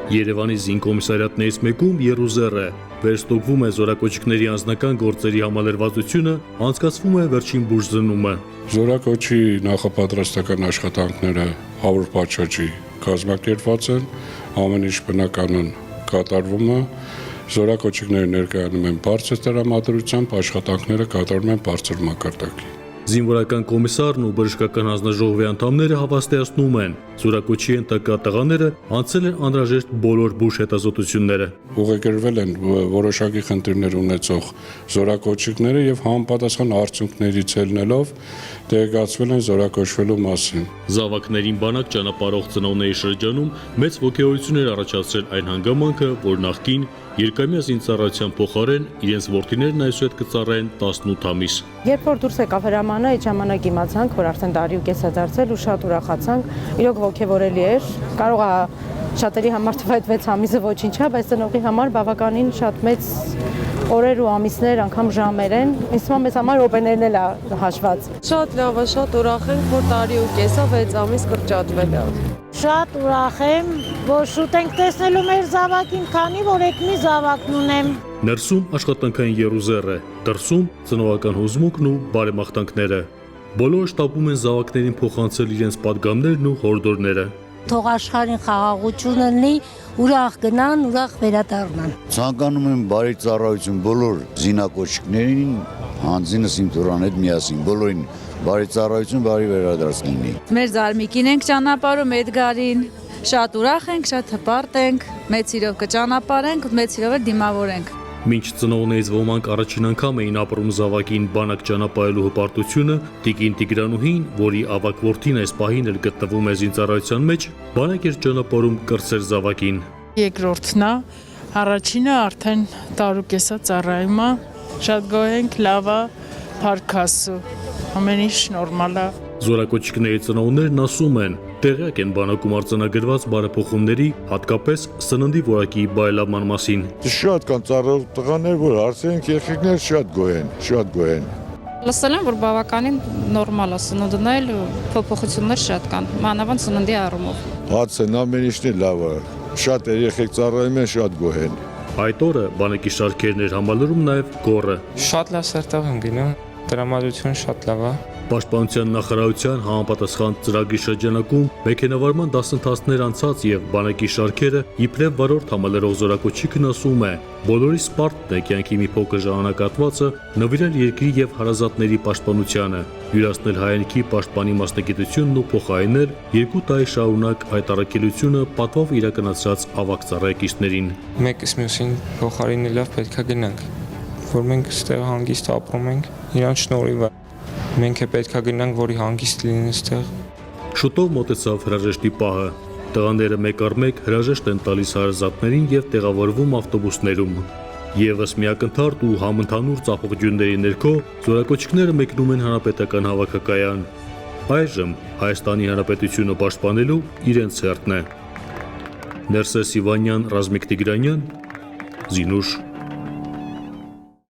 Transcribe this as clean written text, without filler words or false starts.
Երևանի զինկոմիսարիատներից մեկում եռուզեռ է, վերստոգվում է զորակոչիկների անձնական գործերի համալրվածությունը, անցկացվում է վերջին բուժզնումը։ Զորակոչի նախապատրաստական աշխատանքները 100 պատշաճի կազմակերպված են, ամեն ինչ բնականon կատարվում է, զորակոչիկները ներկայանում են բարձր տրամադրությամբ, աշխատանքները կատարվում են բարձր մակարդակի։ Զինվորական կոմիսարն ու բժշկական հանձնաժողովի անդամները հավաստիացնում են, զորակոչի ենթակա տղաները անցել են անհրաժեշտ բոլոր բուժ հետազոտությունները։ Ուղեկրվել են որոշակի խնդիրներ ունեցող զորակոչիկները եւ համապատասխան արդյունքներից ելնելով տեղեկացվել են զորակոչվելու մասին։ Զավակներին բանակ ճանապարհող ծնողների շրջանում մեծ ոգևորություն էր առաջացրել այն հանգամանքը, որ նախկին երկամյա զինծառայության փոխարեն իրենց որդիներն այսուհետ կծառայեն 18 ամիս։ Երբ որ դուրս եկավ հրամանը, այդ ժամանակ իմացանք, որ արդեն տարի ու կես է դարձել ու շատ ուրախացանք, իրոք ոգևորելի էր, կարող է շատերի համար թվա այդ 6 ամիսը ոչինչ է, բայց ծնողի համար բավականին շատ մեծ օրեր ու ամիսներ, անգամ ժամեր են, ինձ թվում է մեզ համար րոպեներն էլ է հաշված։ Շատ լավ է, շատ ուրախ ենք, որ տարի ու կեսա 6 ամիս կրճատվել է։ Շատ ուրախ եմ, որ շուտ ենք տեսնելու մեր զավակին, քանի որ եկնի զավակն ունեմ։ Ներսում աշխատանքային եռուզեռ է, դրսում ծնողական հուզմունքն ու բարեմաղթանքները։ Բոլորը շտապում են զավակներին փոխանցել իրենց պատգամներն ու հորդորները։ Թող աշխարհին խաղաղություն լինի, ուրախ գնան, ուրախ վերադառնան։ Ցանկանում եմ բարի ծառայություն բոլոր զինակոչիկներին, հանձինս իմ թուրան հետ միասին, բոլորին բարի ծառայություն, բարի վերադարձ լինի։ Մեր Զարմիկին ենք ճանապարհում, Էդգարին, շատ ուրախ ենք, շատ հպարտ ենք, մեծ սիրով կճանապարհենք, մեծ սիրով դիմավորենք։ Մինչ ծնողներից ոմանք առաջին անգամ էին ապրում զավակին բանակ ճանապարհելու հպարտությունը, Տիկին Տիգրանուհին, որի ավագ որդին այս պահին էլ գտնվում է զինծառայության մեջ, բանակ էր ճանապարհում կրտսեր զավակին։ Երկրորդն է, առաջինը արդեն տարուկեսա ծառայում է, շատ գոհ ենք, լավ է, փառք Աստծո, ամեն ինչ նորմալ է։ Զորակոչիկների ծնողներն ասում են, տեղյակ են բանակում արձանագրված բարեփոխումների, հատկապես սննդի որակի բարելավման մասին։ Շատ կան ծառայող տղաներ, որ հարցերին երեխեքներ շատ գոհ են։ Լսել եմ, որ բավականին նորմալ է սնունդն էլ, փոփոխություններ շատ կան, մանավանդ սննդի առումով։ Հացն ամեն ինչն լավ է, շատ երեխեք ծառայում են, շատ գոհ են։ Այդ օրը բանակի շարքերն էր համալրում նաև գոռը։ Շատ լավ սերտով եմ գնում, տրամադրությունը շատ լավ է։ Պաշտպանության նախարարության համապատասխան ծրագրի շրջանակում մեքենավարման դասընթացներ անցած եւ բանակի շարքերը իբրև վարորդ համալրող զորակոչիկն ասում է, բոլորի սպարտն է կյանքի մի փոքր ժամանակատվածը նվիրել երկրի եւ հարազատների պաշտպանությանը, յուրացնել հայրենիքի պաշտպանի մասնագիտությունն ու փոխարինել 2 տարի շարունակ այդ առաքելությունը պատվով իրականացրած ավագ ծառայեկիցներին։ Մեկս մյուսին փոխարինելով պետքա գնանք, որ մենք ստեղ հանգիստ ապրում ենք, իրանց շնորհիվ է։ Մենք է պետքա գնանք, որի հանգիստ լինեն այստեղ։ Շուտով մոտեցավ հրաժեշտի պահը։ Տղաները մեկ առ մեկ հրաժեշտ են տալիս հարազատներին եւ տեղավորվում ավտոբուսներում։ Եվս մի ակնթարթ ու համընդհանուր ծափողջունների ներքո զորակոչիկները մեկնում են հանրապետական հավաքակայան։ Այժմ Հայաստանի Հանրապետությունը պաշտպանելու իրենց հերթն է։ Ներսես Իվանյան, Ռազմիկ Տիգրանյան, Զինուշ։